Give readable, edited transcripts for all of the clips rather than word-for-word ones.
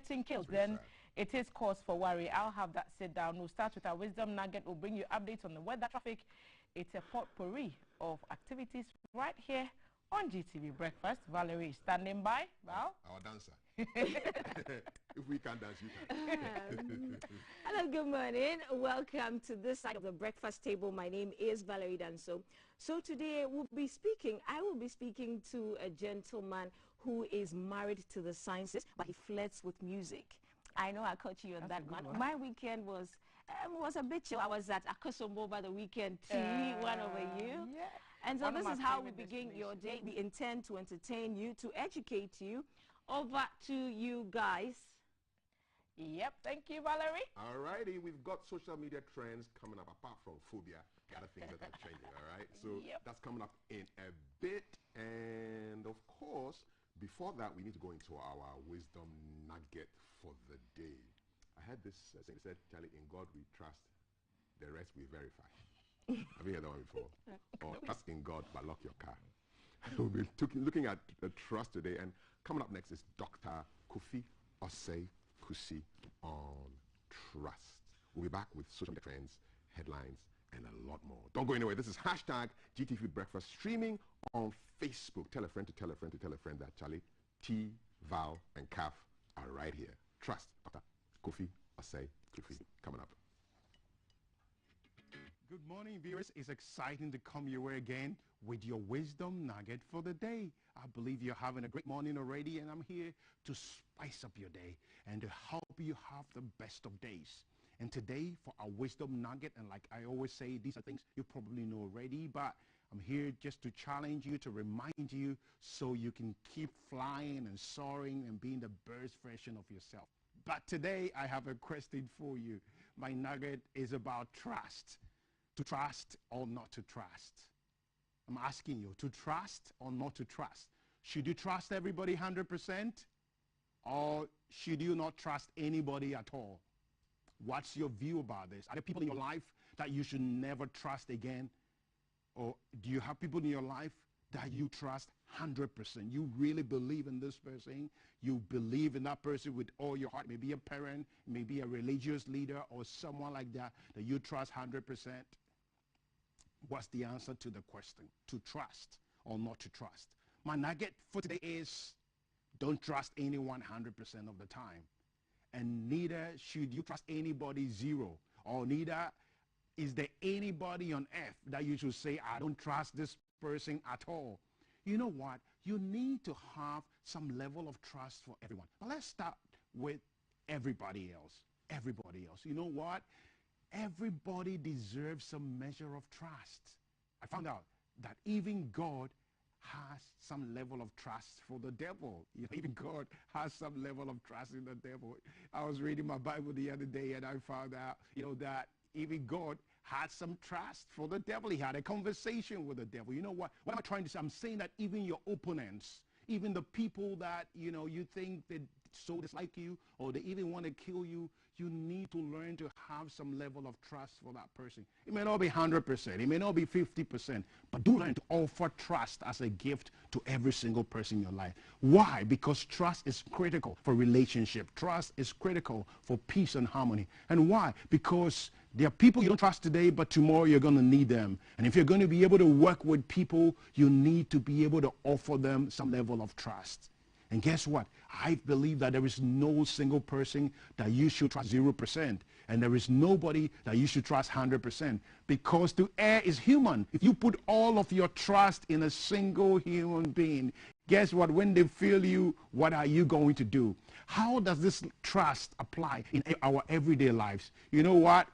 getting killed, then it is cause for worry. I'll have that sit down. We'll start with our wisdom nugget. We'll bring you updates on the weather, traffic. It's a potpourri of activities right here on GTV Breakfast. Valerie standing by. Val? Our dancer. If we can't dance, you can. Hello, good morning. Welcome to this side of the breakfast table. My name is Valerie Danso. So today I will be speaking to a gentleman who is married to the sciences, but he flirts with music. I know I caught you on that one. My weekend was a bit chill. I was at Akosombo over the weekend to meet one over you. Yeah. And so this is how we begin your day. We intend to entertain you, to educate you. Over to you guys. Yep, thank you, Valerie. All righty, we've got social media trends coming up apart from phobia. Got to think that are trending, all right? So that's coming up in a bit. And of course, before that, we need to go into our wisdom nugget for the day. I had this thing that said, Charlie, in God we trust, the rest we verify. Have you heard that one before? Or trust in God, but lock your car. We'll be looking at the trust today, and coming up next is Dr. Kofi Osei Kusi on trust. We'll be back with social media trends, headlines, and a lot more. Don't go anywhere. This is hashtag GTV Breakfast streaming on Facebook. Tell a friend to tell a friend to tell a friend that Charlie, T, Val, and Kaf are right here. Trust Dr. Kofi Osei Kusi coming up. Good morning, viewers. It's exciting to come your way again with your wisdom nugget for the day. I believe you're having a great morning already, and I'm here to spice up your day and to help you have the best of days. And today, for our wisdom nugget, and like I always say, these are things you probably know already, but I'm here just to challenge you, to remind you, so you can keep flying and soaring and being the best version of yourself. But today, I have a question for you. My nugget is about trust. To trust or not to trust? I'm asking you, to trust or not to trust? Should you trust everybody 100%? Or should you not trust anybody at all? What's your view about this? Are there people in your life that you should never trust again? Or do you have people in your life that you trust 100%? You really believe in this person. You believe in that person with all your heart. Maybe a parent, maybe a religious leader, or someone like that you trust 100%. What's the answer to the question? To trust or not to trust? My nugget for today is don't trust anyone 100% of the time. And neither should you trust anybody zero. Or neither is there anybody on earth that you should say, I don't trust this person at all. You know what? You need to have some level of trust for everyone. Now let's start with everybody else. Everybody else. You know what? Everybody deserves some measure of trust. I found out that even God has some level of trust for the devil. Even God has some level of trust in the devil. I was reading my Bible the other day and I found out, that even God had some trust for the devil. He had a conversation with the devil. You know what? What am I trying to say? I'm saying that even your opponents, even the people that, you think that so dislike you or they even want to kill you, you need to learn to have some level of trust for that person. It may not be 100%, it may not be 50%, but do learn to offer trust as a gift to every single person in your life. Why? Because trust is critical for relationship. Trust is critical for peace and harmony. And why? Because there are people you don't trust today, but tomorrow you're going to need them. And if you're going to be able to work with people, you need to be able to offer them some level of trust. And guess what? I believe that there is no single person that you should trust 0%. And there is nobody that you should trust 100%. Because to err is human. If you put all of your trust in a single human being, guess what? When they fail you, what are you going to do? How does this trust apply in our everyday lives? You know what?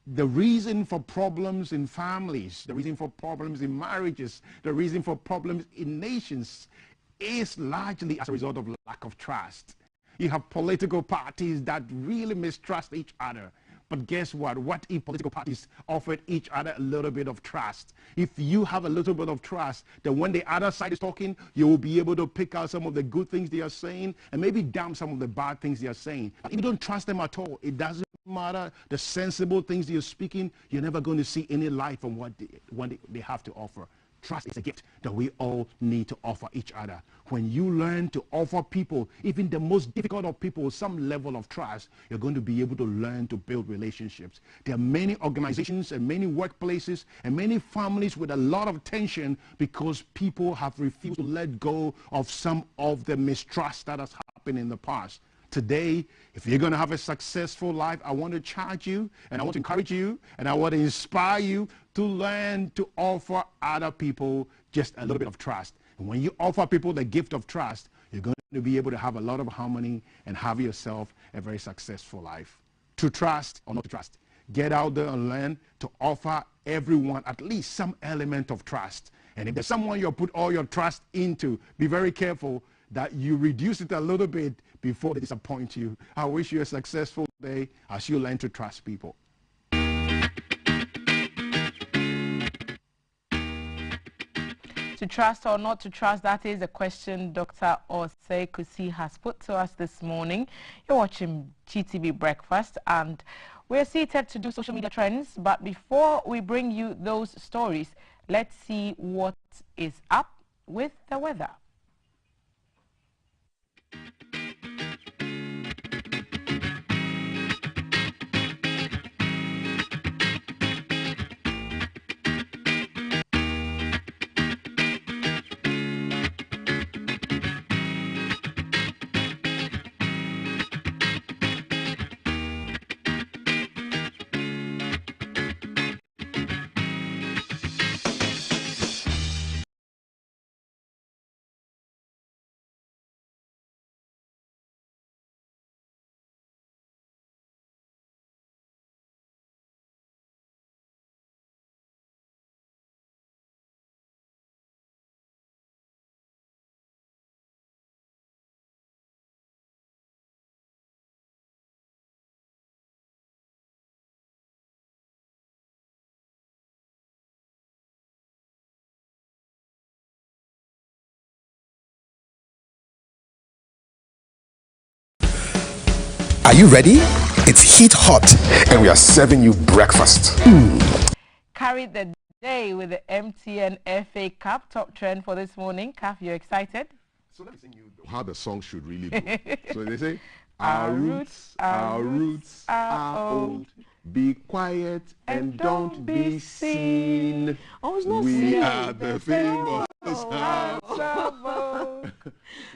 The reason for problems in families, the reason for problems in marriages, the reason for problems in nations is largely as a result of lack of trust. You have political parties that really mistrust each other. But guess what? What if political parties offered each other a little bit of trust? If you have a little bit of trust, then when the other side is talking, you will be able to pick out some of the good things they are saying and maybe damn some of the bad things they are saying. But if you don't trust them at all, it doesn't matter the sensible things you're speaking, you're never going to see any light from what they have to offer. trust is a gift that we all need to offer each other. When you learn to offer people, even the most difficult of people, some level of trust, you're going to be able to learn to build relationships. There are many organizations and many workplaces and many families with a lot of tension because people have refused to let go of some of the mistrust that has happened in the past. Today, if you're going to have a successful life, I want to charge you, and I want to encourage you, and I want to inspire you to learn to offer other people just a little bit of trust. And when you offer people the gift of trust, you're going to be able to have a lot of harmony and have yourself a very successful life. To trust or not to trust. Get out there and learn to offer everyone at least some element of trust. And if there's someone you put all your trust into, be very careful that you reduce it a little bit before they disappoint you. I wish you a successful day as you learn to trust people. To trust or not to trust, that is a question Dr. Osei Kusi has put to us this morning. You're watching GTV Breakfast, and we're seated to do social media trends. But before we bring you those stories, let's see what is up with the weather. Are you ready? It's heat hot and we are serving you breakfast. Carried the day with the MTN FA Cup top trend for this morning. Kaf, you excited? So let me sing you how the song should really go. So they say, our roots are old. Be quiet and don't be seen. Oh, it's not We singing. are the famous house.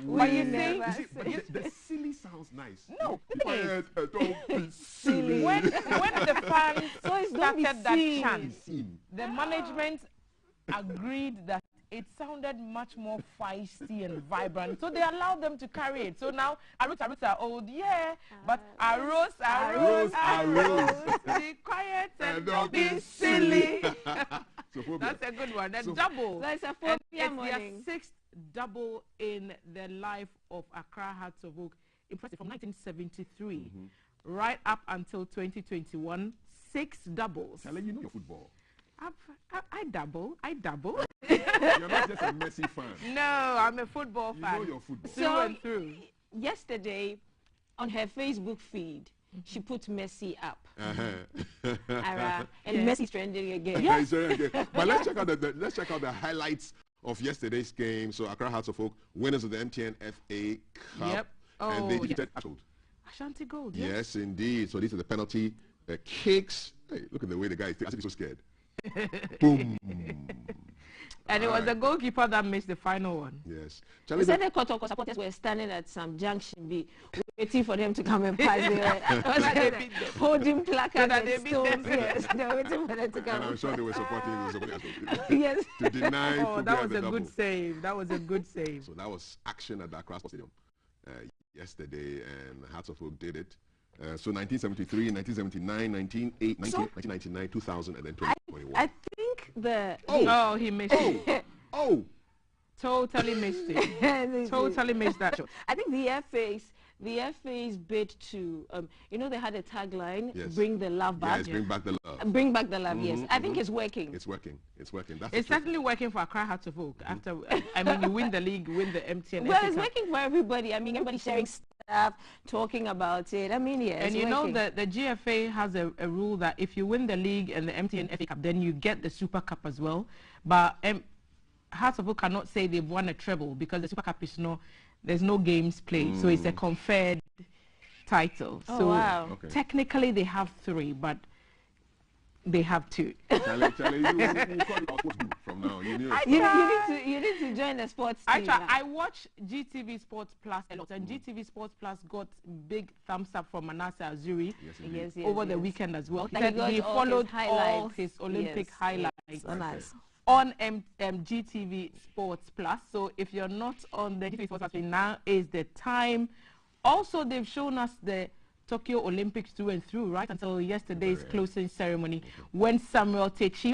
What you You think? see, but the silly sounds nice. No, Be the thing quiet and don't be silly. When the fans So it's don't be started that seen. chant, Seen. the management agreed that it sounded much more feisty and vibrant, so they allowed them to carry it. So now our roots are old, yeah, but our rose, be quiet and don't be silly. So That's a good one. A So- double. That's a And 4 p.m. it's their morning. 6th double in the life of Accra Hearts of Oak. Impressive. From 1973 right up until 2021, 6 doubles. Tell you know your football. I double. You're not just a Messi fan. No, I'm a football You fan. know your football. Through and through. Yesterday, on her Facebook feed, she put Messi up. Ara, and Yes. Messi's trending again. It's very good. But let's check out the highlights of yesterday's game. So Accra Hearts of Oak, winners of the MTN FA Cup. Yep. And they Oh, defeated Ashfield. Ashanti Gold. Yes, indeed. So these are the penalty kicks. Hey, look at the way the guy is as if he's so scared. Boom. And it was the goalkeeper that missed the final one. Yes. They Charlie, said the Kotoko supporters were standing at some junction B, waiting for them to come and pass. They were holding placards that they and beat stones. them. Yes, they were waiting for them to and come. I'm sure they were supporting Ashfield Yes. to deny Oh, that Fubia was the a double. good save. That was a good save. So that was action at the Accra Sports Stadium yesterday, and Hearts of Oak did it. So 1973, 1979, 1999, 2000, and then 2021. I think the Oh, he missed it. Oh! Totally missed it. Totally missed that shot. I think the FA's bid to they had a tagline, Yes. bring the love back. Yes, bring back the love. Bring back the love, yes. I think it's working. It's working. It's working. That's It's the truth. certainly working for Accra Hearts of Oak. After, I mean, you win the league, win the MTN. Well, FA it's Cup. working for everybody. I mean, everybody sharing stuff, talking about it. I mean, yes. And you know the GFA has a rule that if you win the league and the MTN FA Cup, then you get the Super Cup as well. But Hearts of Oak cannot say they've won a treble because the Super Cup is there's no games played, so it's a conferred title. Oh, so wow. Technically they have 3, but they have 2. Charlie, you call it from now. You need to join the sports team. I watch GTV Sports Plus a lot, and GTV Sports Plus got big thumbs up from Manasseh Azuri over the weekend as well. He followed all his Olympic highlights on GTV Sports Plus. So if you're not on the GTV Sports Plus, now is the time. Also, they've shown us the Tokyo Olympics through and through, right until yesterday's closing ceremony, when Samuel Techi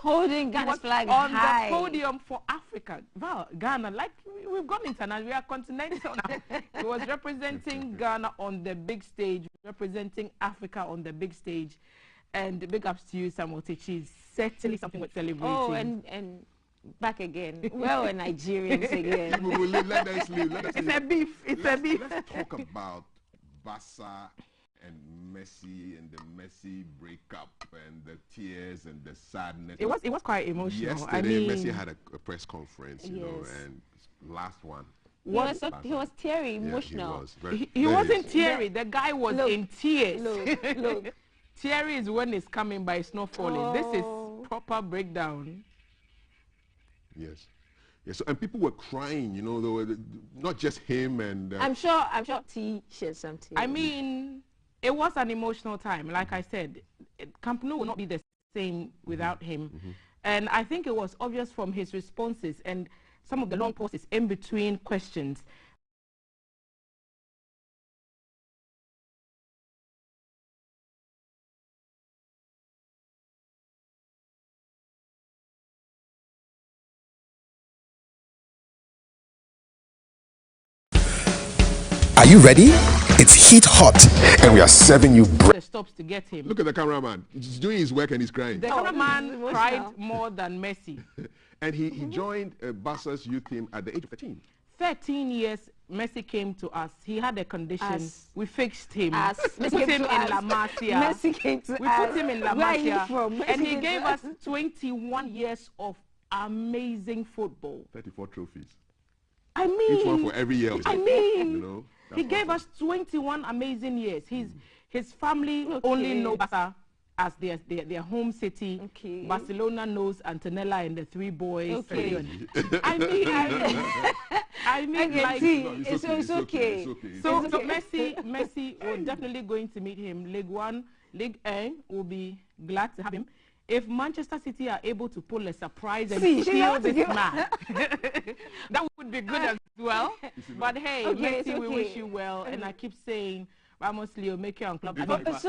holding Ghana's flag on high the podium for Africa. Wow, Ghana, like we've gone international, we are continental now. He was representing Ghana on the big stage, representing Africa on the big stage, and big ups to you, Samuel Techi. Certainly something worth celebrating. Oh, and back again. Well, we're Nigerians again. Let us leave. It's a beef. It's a beef. Let's talk about Barca and Messi and the Messi breakup and the tears and the sadness. It was quite emotional. Yesterday, Messi had a press conference, you know, and last one. He was teary, emotional. He wasn't teary. The guy was in tears. Look. Teary is when it's coming, but it's not falling. This is proper breakdown. Yes. Yeah, so, and people were crying, you know, not just him and... I'm sure T shed some tears. I mean, it was an emotional time. Like I said, Camp Nou will not be the same without him. And I think it was obvious from his responses and some of the long pauses in between questions. Are you ready? It's heat hot, and we are serving you The stops to get him. Look at the cameraman. He's doing his work and he's crying. The cameraman cried more than Messi. And he joined Barca's youth team at the age of 13. 13 years, Messi came to us. He had a condition. We fixed him. We put him in La Masia. Messi came to us. We put him in La Where are you Masia. from? And he gave us 21 years of amazing football. 34 trophies. I mean, each one for every year. I mean, you know, he gave us 21 amazing years. His family only know Barca as their home city. Barcelona knows Antonella and the 3 boys. I mean, like, it's okay. So Messi will definitely going to meet him. Ligue 1, Ligue 1 will be glad to have him. If Manchester City are able to pull a surprise and steal this man, that would be good as well. But hey, Messi, we wish you well. And I keep saying, Vamos Leo, make your own club. Barca is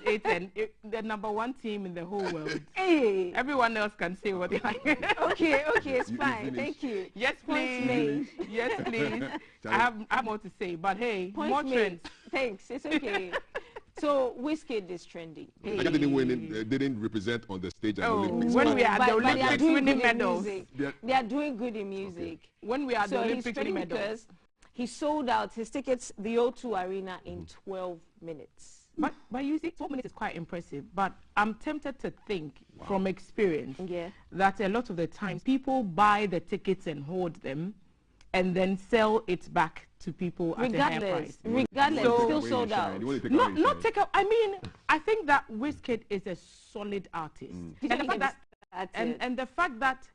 8 and the #1 team in the whole world. Hey. Everyone else can say what they like. Okay, it's fine. Thank you. Yes, please. Yes, please. I have more to say, but hey, more trends. Thanks. It's okay. So Wizkid is trending. I didn't represent on the stage at the Olympics. When we are at the Olympics winning medals. They are doing good in music. When we are at the Olympics winning medals. Because he sold out his tickets, the O2 Arena, in 12 minutes. But you see, 12 minutes is quite impressive. But I'm tempted to think from experience that a lot of the times people buy the tickets and hoard them and then sell it back to people at a higher price. Regardless, still sold out. Not take up. I mean, I think that Wizkid is a solid artist. And the fact that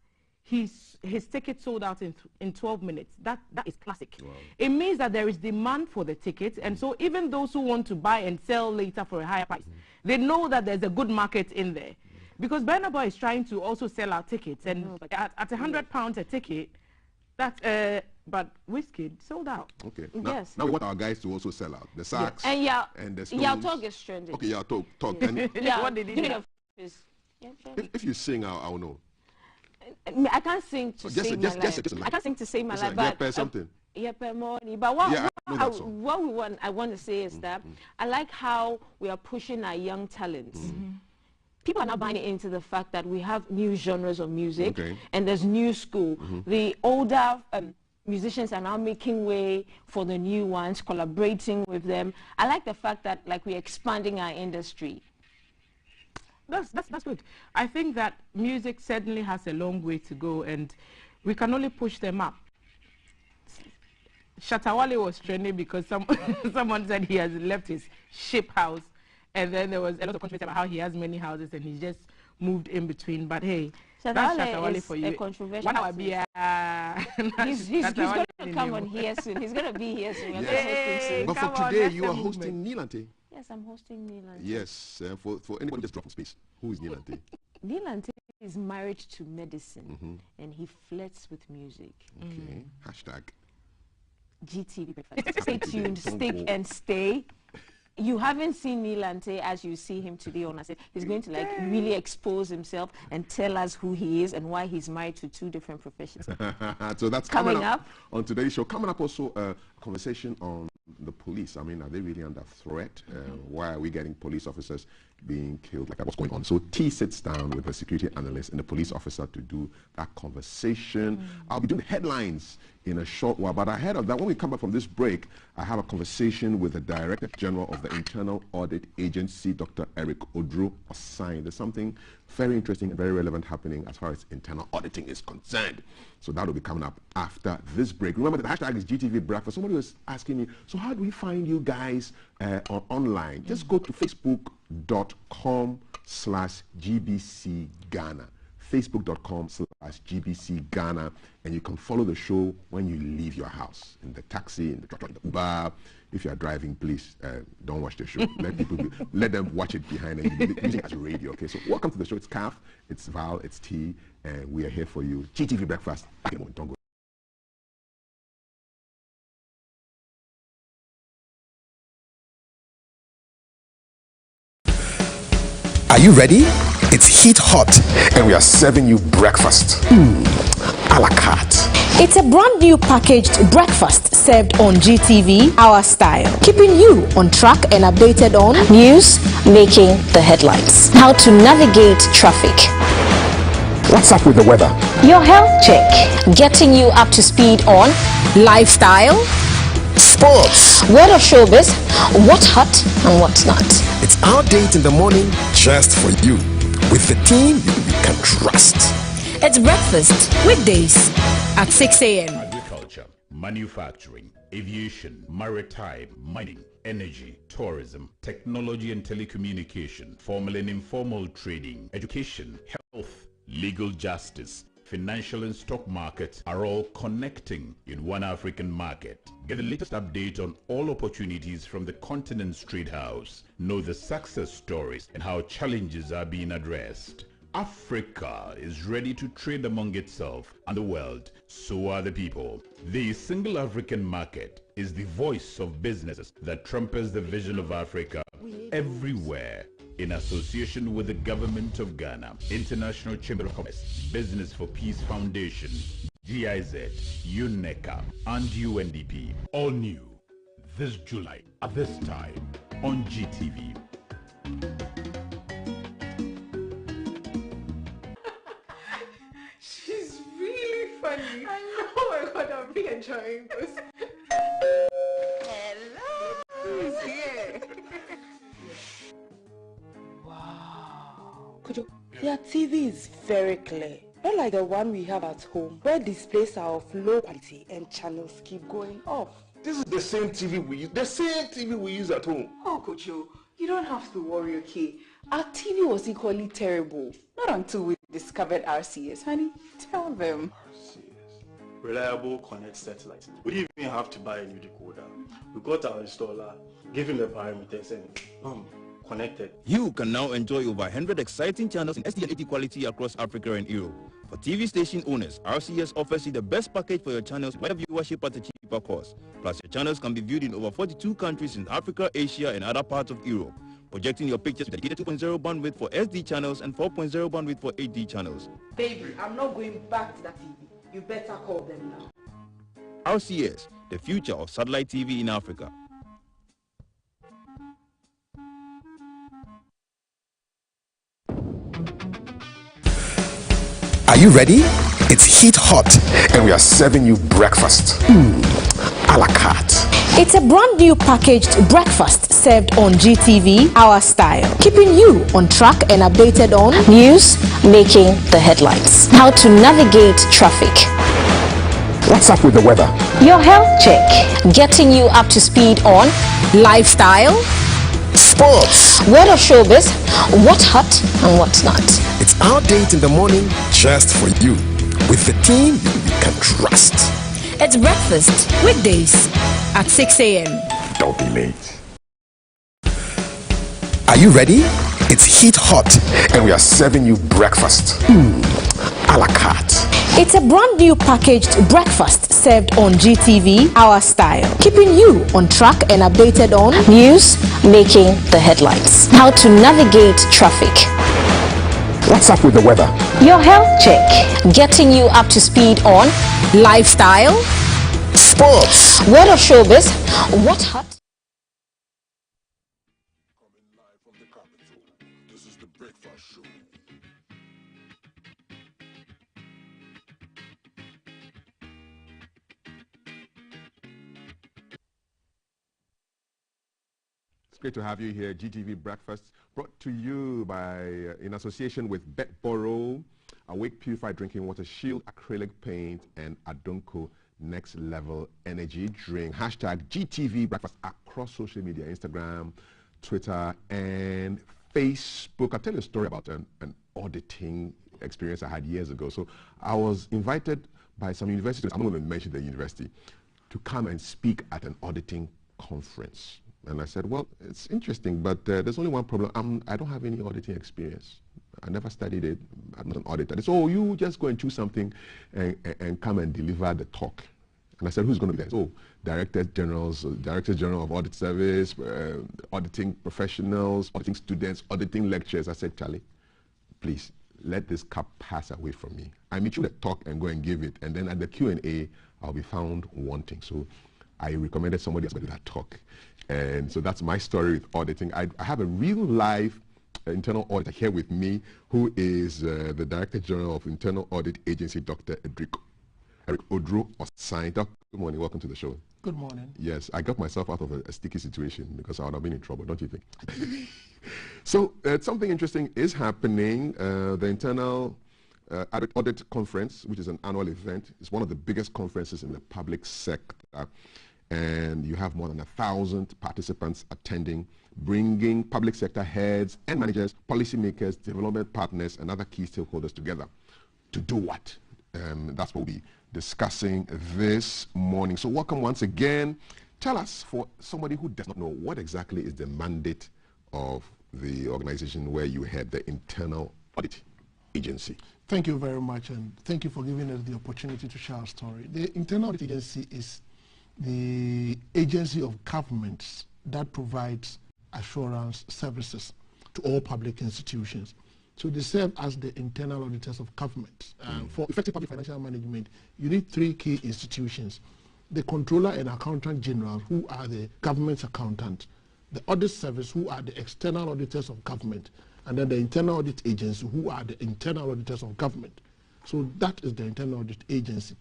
his ticket sold out in 12 minutes, that is classic. It means that there is demand for the tickets, and so even those who want to buy and sell later for a higher price, they know that there's a good market in there. Because Burna Boy is trying to also sell our tickets, and at £100 a ticket, but Wizkid sold out. Okay. Now we want our guys to also sell out. The sax and the stones. Yao Talk is trending. Okay, Yao Talk. What did he do? If you sing, I'll know. I can't sing to save my life. I can't sing to save my life. But something. But what I want to say is that I like how we are pushing our young talents. People are now buying into the fact that we have new genres of music and there's new school. The older musicians are now making way for the new ones, collaborating with them. I like the fact that we're expanding our industry. That's good. I think that music certainly has a long way to go, and we can only push them up. Shatawale was trending because someone said he has left his ship house, and then there was a lot of controversy about how he has many houses and he just moved in between. But hey, that's Shatawale for you. A controversial. He's going to come on here soon. He's going to be here soon. Yes. But for today, you are hosting Nilante. Yes, I'm hosting Nilante. Yes, for anybody just dropping space, who is Nilante? Nilante is married to medicine, and he flirts with music. Okay. Hashtag. GTV Breakfast. Stay tuned, stick and stay. You haven't seen Nilante as you see him today on us. He's going to like really expose himself and tell us who he is and why he's married to 2 different professions. So that's coming up on today's show. Coming up also a conversation on the police. I mean, are they really under threat? Why are we getting police officers being killed? Like, what's going on? So T sits down with a security analyst and a police officer to do that conversation. I'll be doing the headlines in a short while, but ahead of that, when we come back from this break, I have a conversation with the Director General of the Internal Audit Agency, Dr. Eric Odro Osai. There's something very interesting and very relevant happening as far as internal auditing is concerned. So that will be coming up after this break. Remember, the hashtag is GTV Breakfast. Somebody was asking me, so how do we find you guys online? Just go to facebook.com/GBC Ghana. Facebook.com/GBC Ghana, and you can follow the show when you leave your house, in the taxi, in the truck, in the Uber. If you are driving, please don't watch the show. Let them watch it behind and use it as a radio. Okay, so welcome to the show. It's Kaf, it's Val, it's T, and we are here for you. GTV Breakfast. Don't go. Are you ready? It's heat hot, and we are serving you breakfast. A la carte. It's a brand new packaged breakfast served on GTV, our style, keeping you on track and updated on news, making the headlines, how to navigate traffic, What's up with the weather? your health check, getting you up to speed on lifestyle, Sports. what of showbiz, what's hot and what's not. It's our date in the morning just for you. With the team you can trust. It's breakfast weekdays at 6 a.m. Agriculture, manufacturing, aviation, maritime, mining, energy, tourism, technology and telecommunication, formal and informal trading, education, health, legal justice, financial and stock markets are all connecting in one African market. Get the latest update on all opportunities from the continent's trade house. Know the success stories and how challenges are being addressed. Africa is ready to trade among itself and the world. So are the people. The single African market is the voice of businesses that trumpets the vision of Africa everywhere. In association with the Government of Ghana, International Chamber of Commerce, Business for Peace Foundation, GIZ, UNECA, and UNDP. All new this July at this time on GTV. She's really funny. Oh my God, I'm really enjoying this. Hello. Who's here? Kojo, your TV is very clear. Not like the one we have at home, where displays are of low quality and channels keep going off. This is the same TV we use. The same TV we use at home. Oh, Kojo, you don't have to worry, okay? Our TV was equally terrible. Not until we discovered RCS, honey. Tell them. RCS. Reliable Connect Satellite. We didn't even have to buy a new decoder. We got our installer, gave him the parameters, and connected. You can now enjoy over 100 exciting channels in SD and 80 quality across Africa and Europe. For TV station owners, RCS offers you the best package for your channels with viewership at a cheaper cost. Plus, your channels can be viewed in over 42 countries in Africa, Asia, and other parts of Europe. Projecting your pictures with dedicated 2.0 bandwidth for SD channels and 4.0 bandwidth for HD channels. Baby, I'm not going back to that TV. You better call them now. RCS, the future of satellite TV in Africa. Are you ready? It's heat hot, and we are serving you breakfast. A la carte. It's a brand new packaged breakfast served on GTV, Our Style, keeping you on track and updated on news making the headlines. How to navigate traffic. What's up with the weather? Your health check, getting you up to speed on lifestyle, Sports. word of showbiz, what's hot and what's not. It's our date in the morning just for you. With the team you can trust. It's breakfast, weekdays at 6 a.m. Don't be late. Are you ready? It's heat hot and we are serving you breakfast. A la carte. It's a brand new packaged breakfast served on GTV, Our Style, keeping you on track and updated on news making the headlines. How to navigate traffic. What's up with the weather? Your health check, getting you up to speed on lifestyle, Sports. word of showbiz, what's hot. Coming live from the capital. This is the Breakfast Show. It's great to have you here. GTV Breakfast brought to you by, in association with Betboro, Awake Purified Drinking Water, Shield Acrylic Paint, and Adonko Next Level Energy Drink. Hashtag GTV Breakfast across social media, Instagram, Twitter, and Facebook. I'll tell you a story about an auditing experience I had years ago. So I was invited by some universities, I'm not going to mention the university, to come and speak at an auditing conference. And I said, well, it's interesting, but there's only one problem. I don't have any auditing experience. I never studied it. I'm not an auditor. They said, oh, you just go and choose something and come and deliver the talk. And I said, who's going to be there? Oh, Directors General of Audit Service, auditing professionals, auditing students, auditing lecturers. I said, Charlie, please, let this cup pass away from me. I meet you the talk and go and give it. And then at the Q&A, I'll be found wanting. So I recommended somebody else to do that talk. And so that's my story with auditing. I have a real life internal auditor here with me, who is the Director General of Internal Audit Agency, Dr. Eric Odro Osai. Good morning. Welcome to the show. Good morning. Yes, I got myself out of a sticky situation because I would have been in trouble, don't you think? So something interesting is happening. The Internal Audit Conference, which is an annual event, is one of the biggest conferences in the public sector. And you have more than 1,000 participants attending, bringing public sector heads and managers, policymakers, development partners, and other key stakeholders together. To do what? That's what we'll be discussing this morning. So welcome once again. Tell us, for somebody who does not know, what exactly is the mandate of the organization where you head, the Internal Audit Agency? Thank you very much, and thank you for giving us the opportunity to share our story. The Internal Audit Agency is the agency of governments that provides assurance services to all public institutions. So they serve as the internal auditors of government. For effective public financial management, you need three key institutions: the Controller and Accountant General, who are the government's accountant; the Audit Service, who are the external auditors of government; and then the Internal Audit Agency, who are the internal auditors of government. So that is the Internal Audit Agency.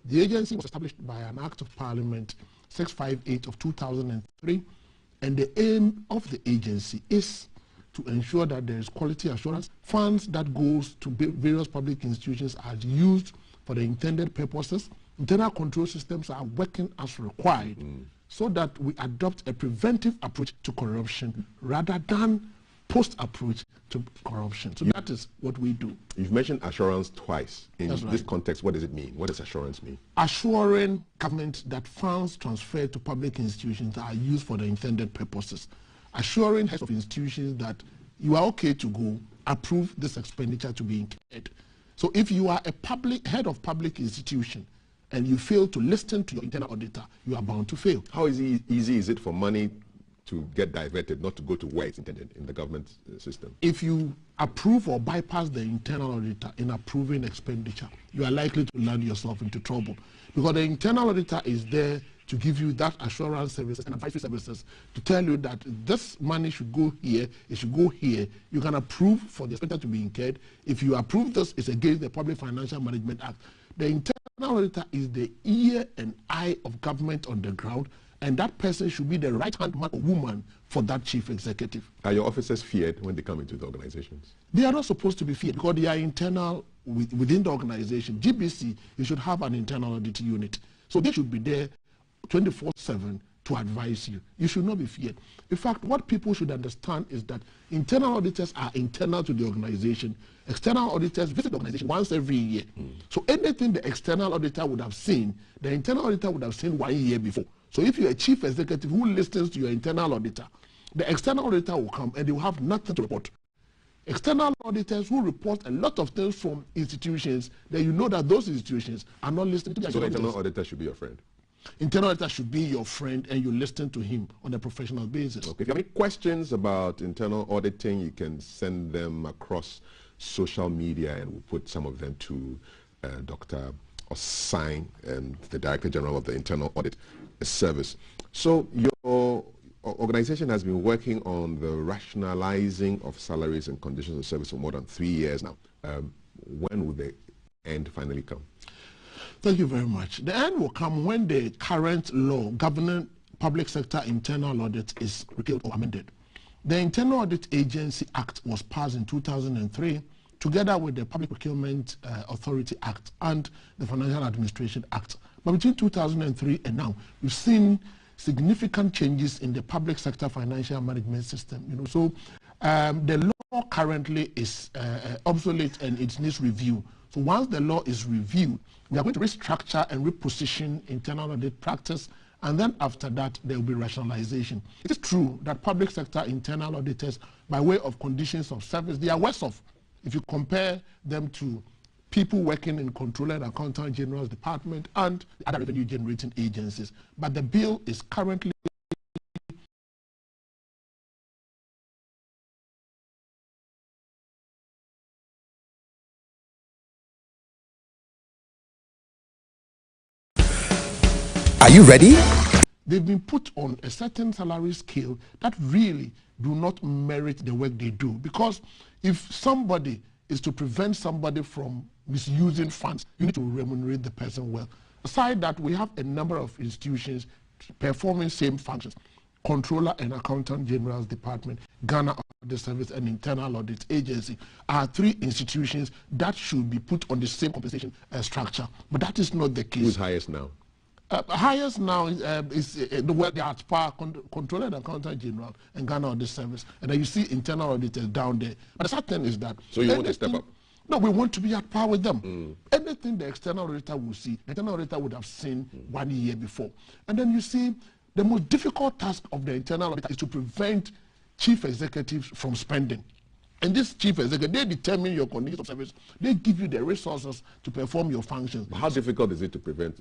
The agency was established by an Act of Parliament 658 of 2003, and the aim of the agency is to ensure that there is quality assurance. Funds that goes to various public institutions are used for the intended purposes. Internal control systems are working as required, so that we adopt a preventive approach to corruption rather than post approach to corruption. So that is what we do. You've mentioned assurance twice. In That's this right. context, what does it mean? What does assurance mean? Assuring government that funds transferred to public institutions are used for the intended purposes. Assuring heads of institutions that you are okay to go, approve this expenditure to be incurred. So if you are a head of public institution and you fail to listen to your internal auditor, you are bound to fail. How easy is it for money to get diverted, not to go to where it's intended in the government system? If you approve or bypass the internal auditor in approving expenditure, you are likely to land yourself into trouble, because the internal auditor is there to give you that assurance services and advisory services to tell you that this money should go here, it should go here. You can approve for the expenditure to be incurred. If you approve this, it's against the Public Financial Management Act. The internal auditor is the ear and eye of government on the ground, and that person should be the right-hand man or woman for that chief executive. Are your officers feared when they come into the organizations? They are not supposed to be feared because they are internal within the organization. GBC, you should have an internal audit unit. So they should be there 24/7 to advise you. You should not be feared. In fact, what people should understand is that internal auditors are internal to the organization. External auditors visit the organization once every year. So anything the external auditor would have seen, the internal auditor would have seen 1 year before. So if you're a chief executive who listens to your internal auditor, the external auditor will come and they will have nothing to report. External auditors who report a lot of things from institutions, then you know that those institutions are not listening to their So the internal auditor should be your friend? Internal auditor should be your friend and you listen to him on a professional basis. Okay. If you have any questions about internal auditing, you can send them across social media and we'll put some of them to Dr. Osai, the Director General of the Internal Audit Service. So your organization has been working on the rationalizing of salaries and conditions of service for more than 3 years now. When will the end finally come? Thank you very much. The end will come when the current law governing public sector internal audit is repealed or amended. The Internal Audit Agency Act was passed in 2003 together with the Public Procurement Authority Act and the Financial Administration Act. But between 2003 and now, we've seen significant changes in the public sector financial management system. So the law currently is obsolete and it needs review. So once the law is reviewed, we are going to restructure and reposition internal audit practice, and then after that, there will be rationalization. It is true that public sector internal auditors, by way of conditions of service, they are worse off if you compare them to people working in Controller and Accountant General's Department and other revenue generating agencies. But the bill is currently Are you ready? They've been put on a certain salary scale that really do not merit the work they do. Because if somebody is to prevent somebody from misusing funds, you need to remunerate the person well. Aside that, we have a number of institutions performing same functions. Controller and Accountant General's Department, Ghana Audit Service and Internal Audit Agency are 3 institutions that should be put on the same compensation structure. But that is not the case. Who's highest now? Highest now is the world they are at par, Controller and Accountant General and Ghana Audit Service. And then you see internal auditors down there. But the sad thing is that... So you want to step up? No, we want to be at par with them. Anything the external auditor will see, the internal auditor would have seen 1 year before. And then you see the most difficult task of the internal auditor is to prevent chief executives from spending. And this chief executive, they determine your conditions of service. They give you the resources to perform your functions. How difficult is it to prevent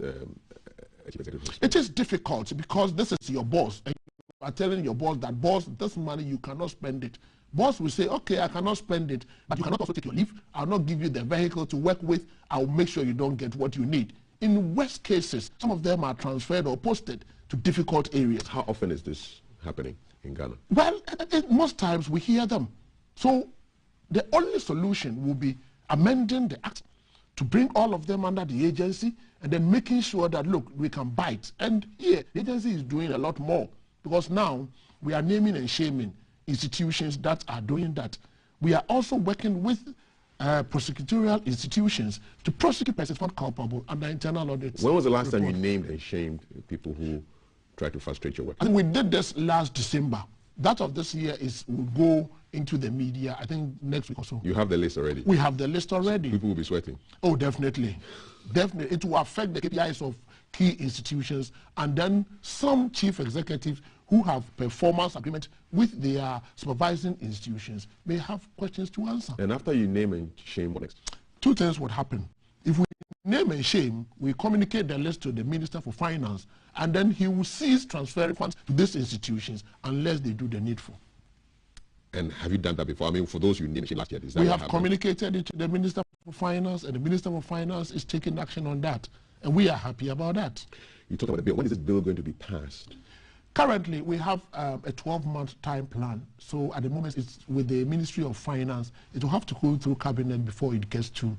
It is difficult because this is your boss, and you are telling your boss that, boss, this money you cannot spend it. Boss will say, okay, I cannot spend it, but you cannot also take your leave. I'll not give you the vehicle to work with. I'll make sure you don't get what you need. In worst cases, some of them are transferred or posted to difficult areas. How often is this happening in Ghana? Well, most times we hear them. So the only solution will be amending the act to bring all of them under the agency and then making sure that, look, we can bite. And here, the agency is doing a lot more because now we are naming and shaming institutions that are doing that. We are also working with prosecutorial institutions to prosecute persons found culpable under internal audits. When was the last time you named and shamed people who tried to frustrate your work? I think we did this last December. That of this year will go into the media, I think next week or so. You have the list already? We have the list already. People will be sweating? Oh, definitely. Definitely. It will affect the KPIs of key institutions, and then some chief executives who have performance agreement with their supervising institutions may have questions to answer. And after you name and shame, what next? 2 things would happen. If we name and shame, we communicate the list to the Minister for Finance, and then he will cease transferring funds to these institutions unless they do the needful. And have you done that before? I mean, for those you named last year, is that we have communicated it to the Minister for Finance, and the Minister for Finance is taking action on that. And we are happy about that. You talked about the bill. When is this bill going to be passed? Currently, we have a 12-month time plan. So at the moment, it's with the Ministry of Finance. It will have to go through Cabinet before it gets to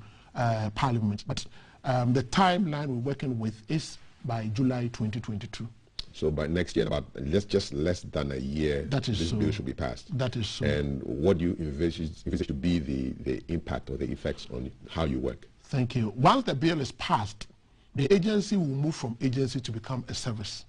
Parliament. But the timeline we're working with is by July 2022. So by next year, about just less than a year, this bill should be passed. That is so. And what do you envisage to be the impact or the effects on how you work? Thank you. Once the bill is passed, the agency will move from agency to become a service.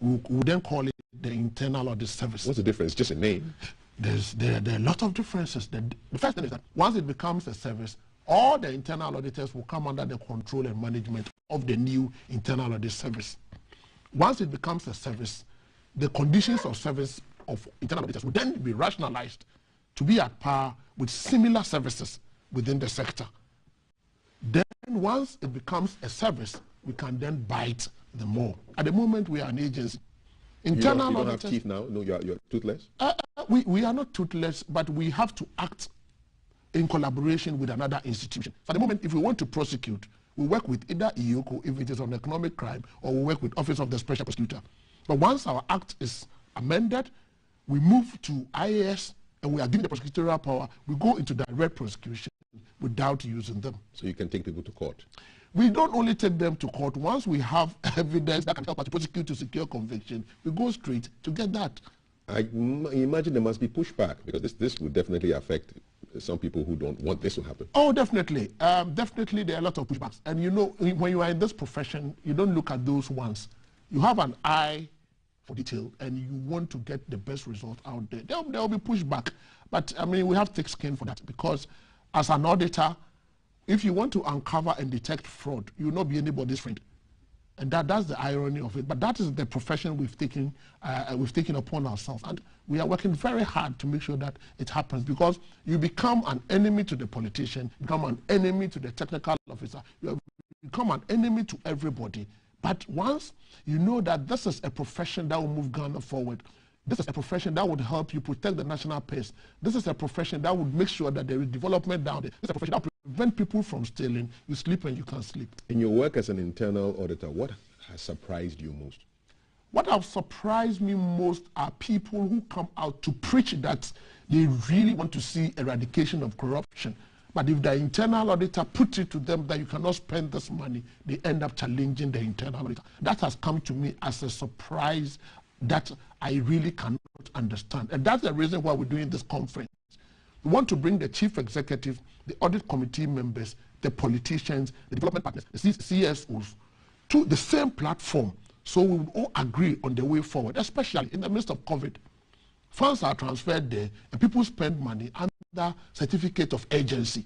We then call it the Internal Audit Service. What's the difference? Just a name? There are a lot of differences. The first thing is that once it becomes a service, all the internal auditors will come under the control and management of the new Internal Audit Service. Once it becomes a service, the conditions of service of internal auditors will then be rationalized to be at par with similar services within the sector. Then once it becomes a service, we can then bite the more. At the moment, we are an agency. Internal you don't have teeth now? No, you're toothless? We are not toothless, but we have to act in collaboration with another institution. So at the moment, if we want to prosecute, we work with either IOCO if it is on economic crime, or we work with Office of the Special Prosecutor. But once our act is amended, we move to IAS and we are given the prosecutorial power. We go into direct prosecution without using them. So you can take people to court? We don't only take them to court. Once we have evidence that can help us to prosecute to secure conviction, we go straight to get that. I imagine there must be pushback, because this would definitely affect some people who don't want this to happen. Oh, definitely. Definitely there are a lot of pushbacks. And you know, when you are in this profession, you don't look at those ones. You have an eye for detail and you want to get the best result out there. There will be pushback. But I mean, we have thick skin for that, because as an auditor, if you want to uncover and detect fraud, you will not be anybody's friend. And that's the irony of it. But that is the profession we've taken upon ourselves. And we are working very hard to make sure that it happens, because you become an enemy to the politician, you become an enemy to the technical officer, you become an enemy to everybody. But once you know that this is a profession that will move Ghana forward, this is a profession that would help you protect the national peace, this is a profession that would make sure that there is development down there, this is a profession that will prevent people from stealing. You sleep and you can't sleep. In your work as an internal auditor, what has surprised you most? What has surprised me most are people who come out to preach that they really want to see eradication of corruption. But if the internal auditor puts it to them that you cannot spend this money, they end up challenging the internal auditor. That has come to me as a surprise that I really cannot understand. And that's the reason why we're doing this conference. We want to bring the chief executive, the audit committee members, the politicians, the development partners, the CSOs, to the same platform, so we will all agree on the way forward, especially in the midst of COVID. Funds are transferred there, and people spend money under certificate of agency.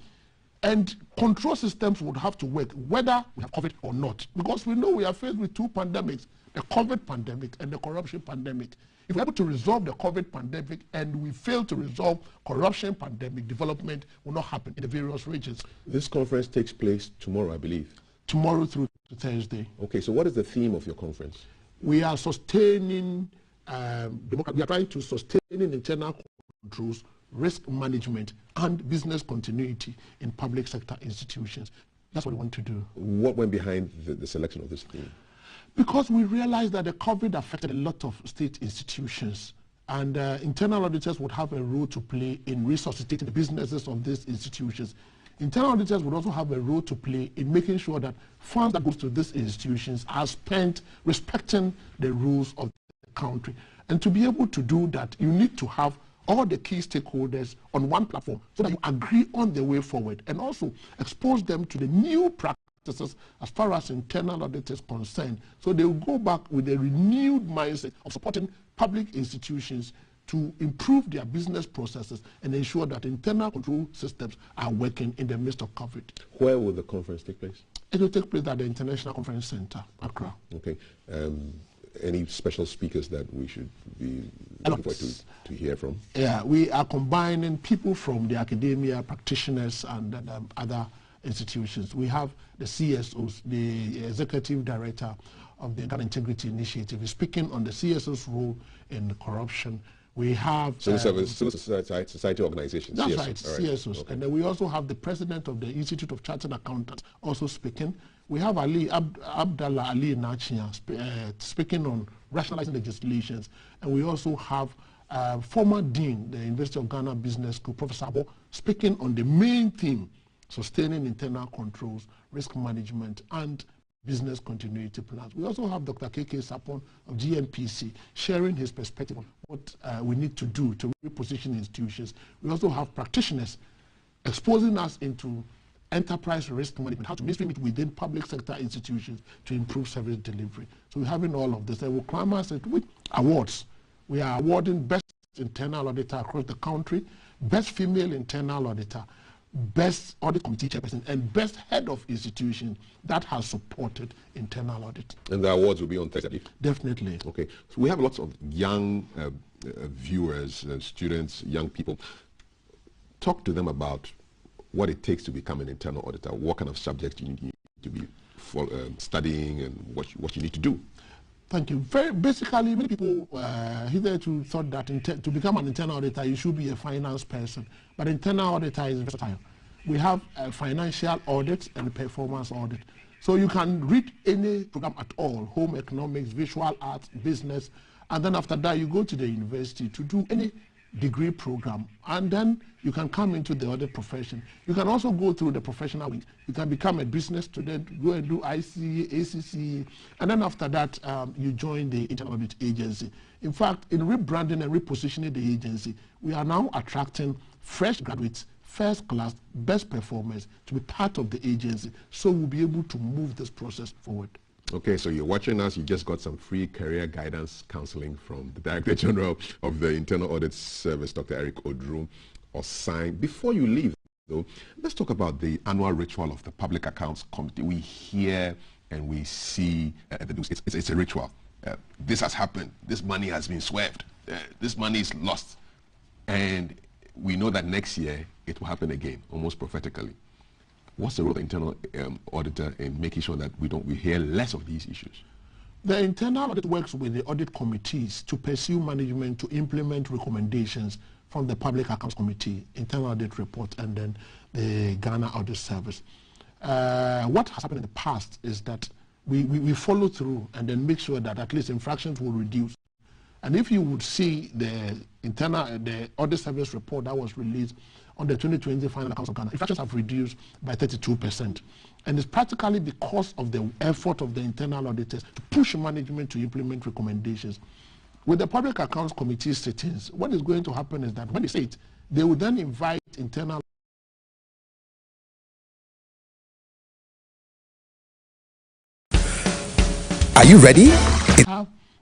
And control systems would have to work, whether we have COVID or not, because we know we are faced with two pandemics, the COVID pandemic and the corruption pandemic. If we're able to resolve the COVID pandemic and we fail to resolve corruption pandemic, development will not happen in the various regions. This conference takes place tomorrow, I believe. Tomorrow through to Thursday. Okay, so what is the theme of your conference? We are sustaining democracy. We are trying to sustain internal controls, risk management, and business continuity in public sector institutions. That's what we want to do. What went behind the selection of this theme? Because we realized that the COVID affected a lot of state institutions, and internal auditors would have a role to play in resuscitating the businesses of these institutions. Internal auditors would also have a role to play in making sure that funds that goes to these institutions are spent respecting the rules of the country. And to be able to do that, you need to have all the key stakeholders on one platform so that you agree on the way forward, and also expose them to the new practices as far as internal audit is concerned. So they will go back with a renewed mindset of supporting public institutions to improve their business processes and ensure that internal control systems are working in the midst of COVID. Where will the conference take place? It will take place at the International Conference Center, Accra. Okay. Any special speakers that we should be looking forward to hear from? Yeah, we are combining people from the academia, practitioners, and other institutions. We have the CSOs, the Executive Director of the Ghana Integrity Initiative, is speaking on the CSO's role in corruption. We have civil society organizations. That's CSOs. right, CSOs. Okay. And then we also have the president of the Institute of Chartered Accountants also speaking. We have Abdallah Ali Nachia speaking on rationalizing legislations. And we also have former dean, the University of Ghana Business School, Professor Abo, speaking on the main theme, sustaining internal controls, risk management, and business continuity plans. We also have Dr. KK Sapon of GNPC sharing his perspective on what we need to do to reposition institutions. We also have practitioners exposing us into enterprise risk management, how to mainstream it within public sector institutions to improve service delivery. So we're having all of this. And we'll climb us with awards. We are awarding best internal auditor across the country, best female internal auditor, best audit committee chairperson, and best head of institution that has supported internal audit. And the awards will be on Thursday? Definitely. Okay. So we have lots of young viewers, students, young people. Talk to them about what it takes to become an internal auditor, what kind of subjects you need to be studying, and what you need to do. Thank you. Very basically, many people hitherto thought that to become an internal auditor, you should be a finance person. But internal auditor is versatile. We have a financial audit and performance audit. So you can read any program at all, home economics, visual arts, business, and then after that you go to the university to do any degree program, and then you can come into the audit profession. You can also go through the professional wing. You can become a business student, go and do ICA, ACC, and then after that you join the internal audit agency. In fact, in rebranding and repositioning the agency, we are now attracting fresh graduates, first class, best performers to be part of the agency, so we'll be able to move this process forward. Okay, so you're watching us, you just got some free career guidance counseling from the Director General of the Internal Audit Service, Dr. Eric Odru Osai. Before you leave, though, let's talk about the annual ritual of the Public Accounts Committee. We hear and we see it's a ritual. This has happened, this money has been swerved, this money is lost. And we know that next year it will happen again, almost prophetically. What's the role of the internal auditor in making sure that we hear less of these issues? The internal audit works with the audit committees to pursue management to implement recommendations from the Public Accounts Committee, internal audit report, and then the Ghana Audit Service. What has happened in the past is that we follow through and then make sure that at least infractions will reduce. And if you would see the Audit Service report that was released on the 2020 final accounts of Ghana, infractions have reduced by 32%. And it's practically because of the effort of the internal auditors to push management to implement recommendations. With the Public Accounts Committee sittings, what is going to happen is that when they say it, they will then invite internal. Are you ready?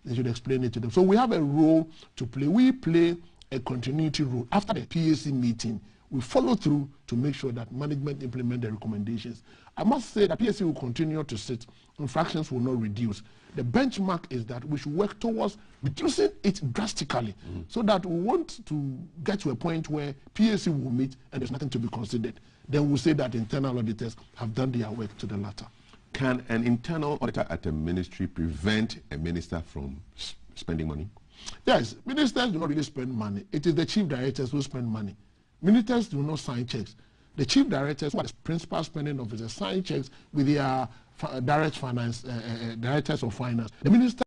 They should explain it to them. So we have a role to play. We play a continuity role. After the PAC meeting, we follow through to make sure that management implement the recommendations. I must say that PAC will continue to sit. Infractions will not reduce. The benchmark is that we should work towards reducing it drastically so that we want to get to a point where PAC will meet and there's nothing to be considered. Then we'll say that internal auditors have done their work to the latter. Can an internal auditor at a ministry prevent a minister from spending money? Yes, ministers do not really spend money. It is the chief directors who spend money. Ministers do not sign checks. The chief directors, who are the principal spending officers, sign checks with their direct finance, directors of finance. The minister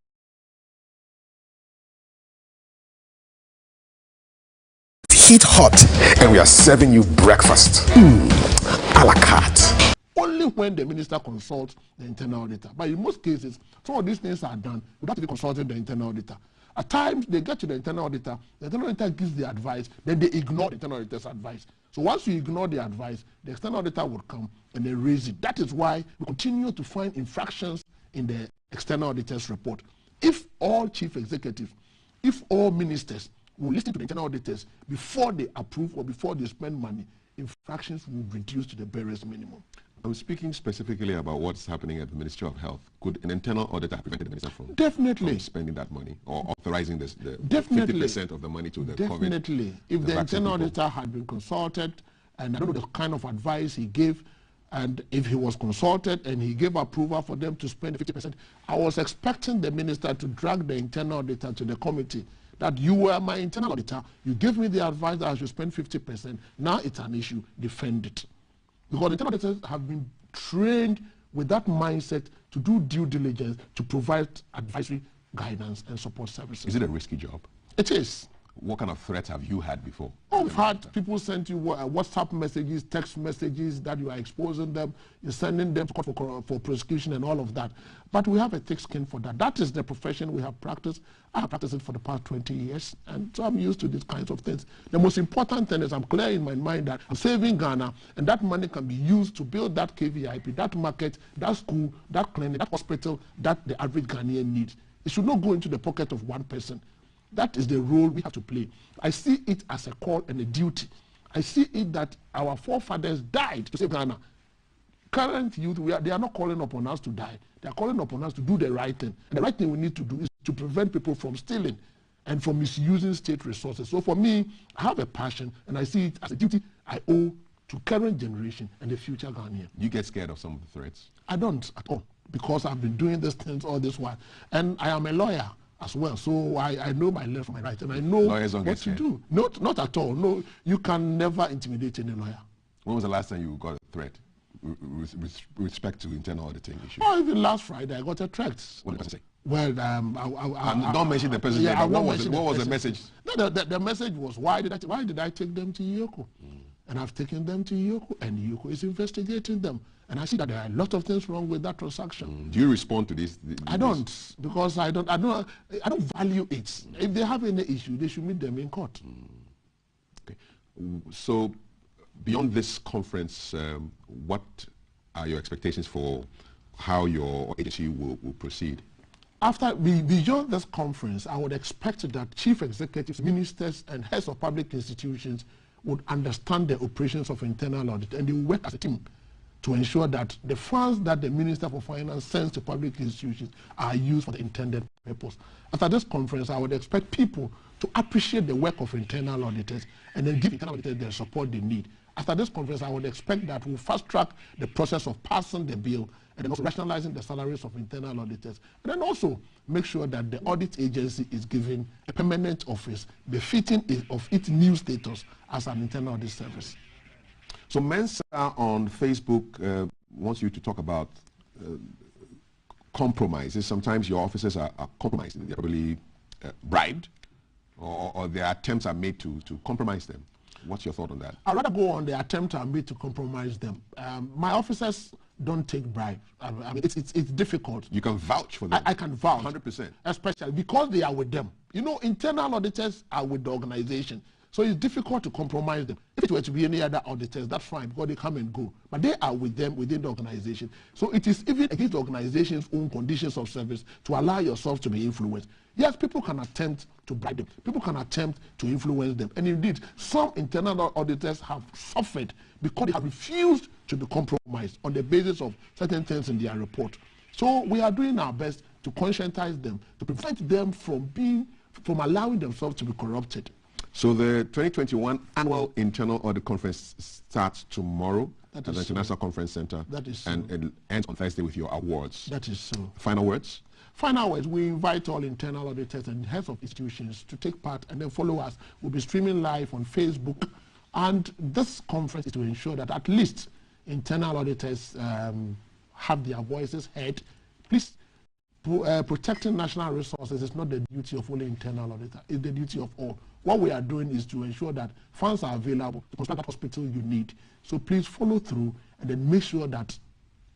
Heat hot, and we are serving you breakfast. A la carte. Only when the minister consults the internal auditor. But in most cases, some of these things are done without even consulting the internal auditor. At times, they get to the internal auditor gives the advice, then they ignore the internal auditor's advice. So once you ignore the advice, the external auditor will come and they raise it. That is why we continue to find infractions in the external auditor's report. If all chief executives, if all ministers will listen to the internal auditors before they approve or before they spend money, infractions will reduce to the barest minimum. I'm speaking specifically about what's happening at the Ministry of Health. Could an internal auditor prevent the minister from spending that money or authorizing the 50% of the money to the COVID? Definitely. If the internal auditor had been consulted, and I don't know the kind of advice he gave, and if he was consulted and he gave approval for them to spend 50%, I was expecting the minister to drag the internal auditor to the committee that you were my internal auditor, you gave me the advice that I should spend 50%, now it's an issue, defend it. Because the internal auditors have been trained with that mindset to do due diligence, to provide advisory guidance and support services. Is it a risky job? It is. what kind of threats have you had before? Oh, we've had people send you WhatsApp messages, text messages that you are exposing them, you're sending them to court for prosecution and all of that. But we have a thick skin for that. That is the profession we have practiced. I have practiced it for the past 20 years, and so I'm used to these kinds of things. The most important thing is I'm clear in my mind that I'm saving Ghana, and that money can be used to build that KVIP, that market, that school, that clinic, that hospital that the average Ghanaian needs. It should not go into the pocket of one person. That is the role we have to play. I see it as a call and a duty. I see it that our forefathers died to save Ghana. Current youth, they are not calling upon us to die. They are calling upon us to do the right thing. And the right thing we need to do is to prevent people from stealing and from misusing state resources. So for me, I have a passion, and I see it as a duty I owe to current generation and the future Ghanaian. You get scared of some of the threats? I don't at all, because I've been doing these things all this while. And I am a lawyer as well, so I know my left from my right, and I know what to do. Not at all. No, you can never intimidate any lawyer. When was the last time you got a threat with respect to internal auditing issues? Oh, even last Friday I got a threat. What did the person say? Well, don't mention the person's name. What was the message? No, the message was, why did I take them to Yoko? And I've taken them to Yoko, and Yoko is investigating them. And I see that there are a lot of things wrong with that transaction. Do you respond to this? I don't, because I don't value it. If they have any issue, they should meet them in court. Okay. So, beyond this conference, what are your expectations for how your agency will proceed? Beyond this conference, I would expect that chief executives, ministers, and heads of public institutions would understand the operations of internal audit, and they will work as a team to ensure that the funds that the Minister for Finance sends to public institutions are used for the intended purpose. After this conference, I would expect people to appreciate the work of internal auditors and then give internal auditors the support they need. After this conference, I would expect that we'll fast-track the process of passing the bill and then also rationalizing the salaries of internal auditors, and then also make sure that the audit agency is given a permanent office befitting of its new status as an internal audit service. So Mensa on Facebook wants you to talk about compromises. Sometimes your officers are compromised. They're probably bribed, or their attempts are made to compromise them. What's your thought on that? I'd rather go on the attempt are made to compromise them. My officers don't take bribes. I mean, it's difficult. You can vouch for them. I can vouch. 100%. Especially because they are with them. You know, internal auditors are with the organization. So it's difficult to compromise them. If it were to be any other auditors, that's fine, because they come and go. But they are with them within the organization. So it is even against the organization's own conditions of service to allow yourself to be influenced. Yes, people can attempt to bribe them. People can attempt to influence them. And indeed, some internal auditors have suffered because they have refused to be compromised on the basis of certain things in their report. So we are doing our best to conscientize them, to prevent them from allowing themselves to be corrupted. So the 2021 Annual Internal Audit Conference starts tomorrow at the International Conference Center. That is so. And it ends on Thursday with your awards. That is so. Final words? Final words, we invite all internal auditors and heads of institutions to take part and then follow us. We'll be streaming live on Facebook. And this conference is to ensure that at least internal auditors have their voices heard. Please, protecting national resources is not the duty of only internal auditor, it's the duty of all. What we are doing is to ensure that funds are available to construct that hospital you need. So please follow through and then make sure that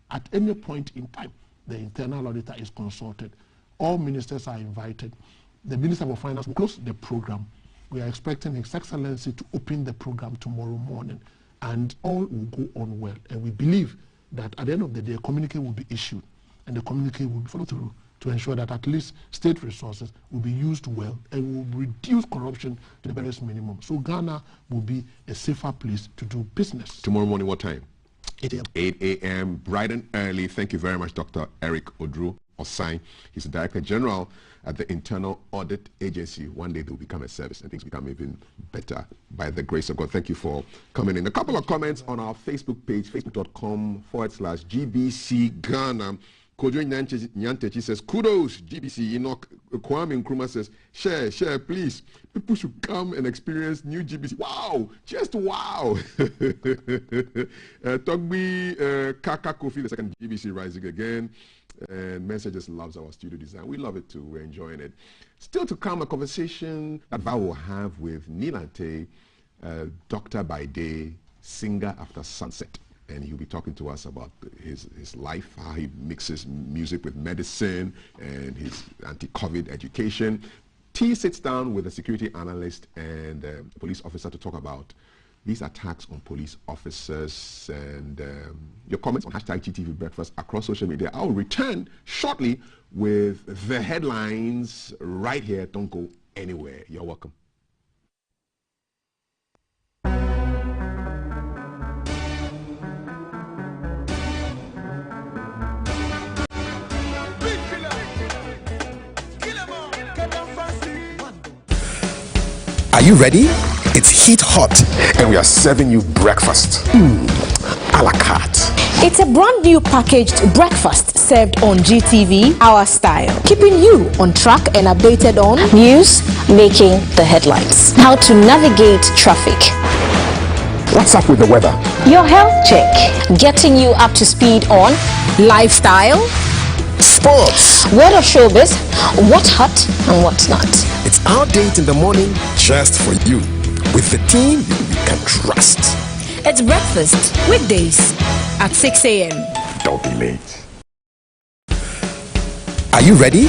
at any point in time, the internal auditor is consulted. All ministers are invited. The Minister for Finance will close the program. We are expecting His Excellency to open the program tomorrow morning, and all will go on well. And we believe that at the end of the day, a communique will be issued, and the communique will be followed through to ensure that at least state resources will be used well and will reduce corruption to the barest minimum. So Ghana will be a safer place to do business. Tomorrow morning, what time? 8 a.m. 8 a.m., bright and early. Thank you very much, Dr. Eric Odru Osai. He's the Director General at the Internal Audit Agency. One day they will become a service and things become even better by the grace of God. Thank you for coming in. A couple of comments on our Facebook page, facebook.com/GBC Ghana. Kojo Nyantechi says, kudos, GBC, Enoch Kwame Nkrumah says, share, please. People should come and experience new GBC. Wow, just wow. Togbi Kaka Kofi, the second GBC rising again. And Mensa just loves our studio design. We love it too. We're enjoying it. Still to come, a conversation that Val will have with Nilante, doctor by day, singer after sunset. And he'll be talking to us about his life, how he mixes music with medicine and his anti-COVID education. T sits down with a security analyst and a police officer to talk about these attacks on police officers and your comments on hashtag GTV Breakfast across social media. I'll return shortly with the headlines right here. Don't go anywhere. You're welcome. Are you ready? It's heat hot and we are serving you breakfast. A la carte. It's a brand new packaged breakfast served on GTV, our style, keeping you on track and updated on news, making the headlines, how to navigate traffic, what's up with the weather, your health check, getting you up to speed on lifestyle, sports, word of showbiz, what's hot and what's not. It's our date in the morning just for you, with the team you can trust. It's breakfast weekdays at 6 a.m. Don't be late. Are you ready?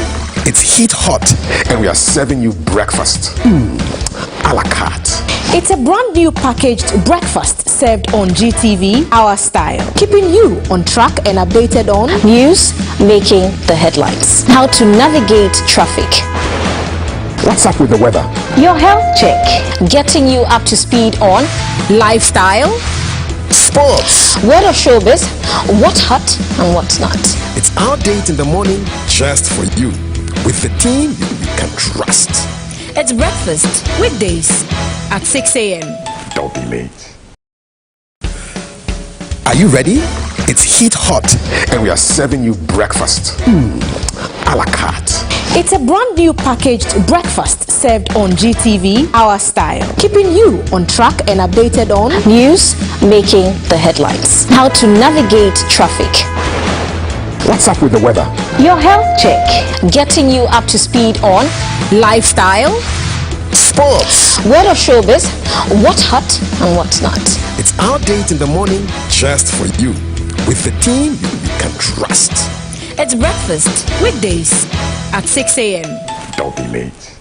It's heat hot and we are serving you breakfast. A la carte. It's a brand new packaged breakfast served on GTV, our style, keeping you on track and updated on news, making the headlines, how to navigate traffic, what's up with the weather, your health check, getting you up to speed on lifestyle, sports, word of showbiz, what's hot and what's not. It's our date in the morning just for you, with the team you can trust. It's breakfast weekdays at 6 a.m. Don't be late. Are you ready? It's heat hot and we are serving you breakfast. A la carte. It's a brand new packaged breakfast served on GTV, our style, keeping you on track and updated on news, making the headlines, how to navigate traffic, what's up with the weather, your health check, getting you up to speed on lifestyle, sports, word of showbiz, what's hot and what's not. It's our date in the morning just for you, with the team you can trust. It's breakfast weekdays at 6 a.m. Don't be late.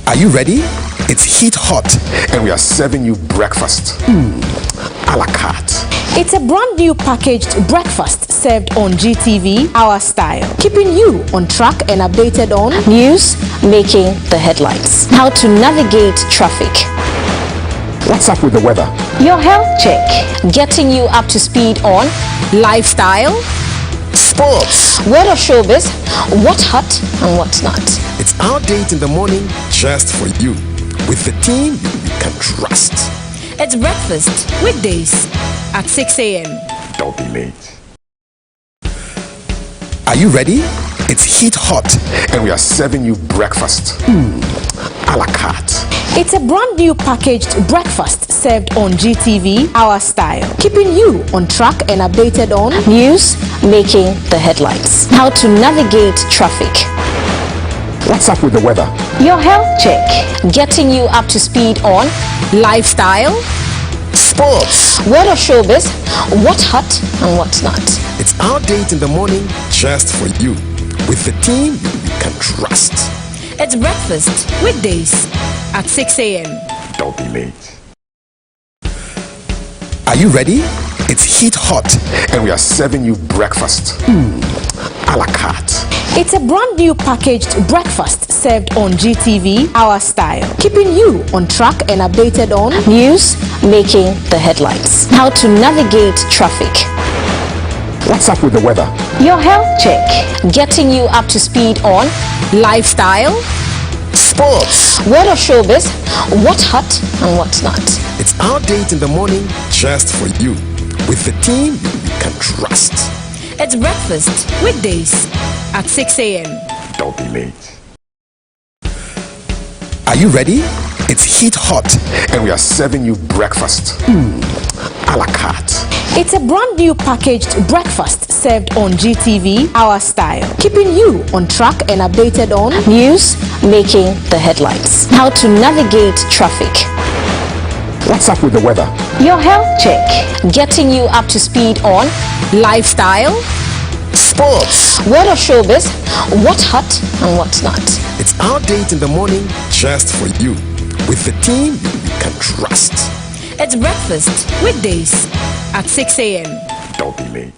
Are you ready? It's heat hot and we are serving you breakfast. A la carte. It's a brand new packaged breakfast served on GTV, our style, keeping you on track and updated on news, making the headlines, how to navigate traffic, what's up with the weather, your health check, getting you up to speed on lifestyle, sports, word of showbiz, what's hot and what's not. It's our date in the morning just for you, with the team you can trust. It's breakfast weekdays at 6 a.m. Don't be late. Are you ready? It's heat hot and we are serving you breakfast. A la carte. It's a brand new packaged breakfast served on GTV, our style, keeping you on track and updated on news making the headlines, how to navigate traffic, What's up with the weather? your health check, getting you up to speed on lifestyle, Sports. what are showbiz, what's hot and what's not. It's our date in the morning just for you. With the team you can trust. It's breakfast weekdays at 6 a.m. Don't be late. Are you ready? It's heat hot and we are serving you breakfast. A la carte. It's a brand new packaged breakfast served on GTV, our style, keeping you on track and updated on news making the headlines, how to navigate traffic, What's up with the weather? your health check, getting you up to speed on lifestyle, Sports. what are showbiz, what's hot and what's not. It's our date in the morning just for you. With the team you can trust. It's breakfast weekdays at 6 a.m. Don't be late. Are you ready? It's heat hot and we are serving you breakfast. A la carte. It's a brand new packaged breakfast served on GTV, our style, keeping you on track and updated on news making the headlines, how to navigate traffic, What's up with the weather? your health check, getting you up to speed on lifestyle, Sports. what are showbiz, what's hot and what's not. It's our date in the morning just for you. With the team you can trust. It's breakfast weekdays at 6 a.m. Don't be late.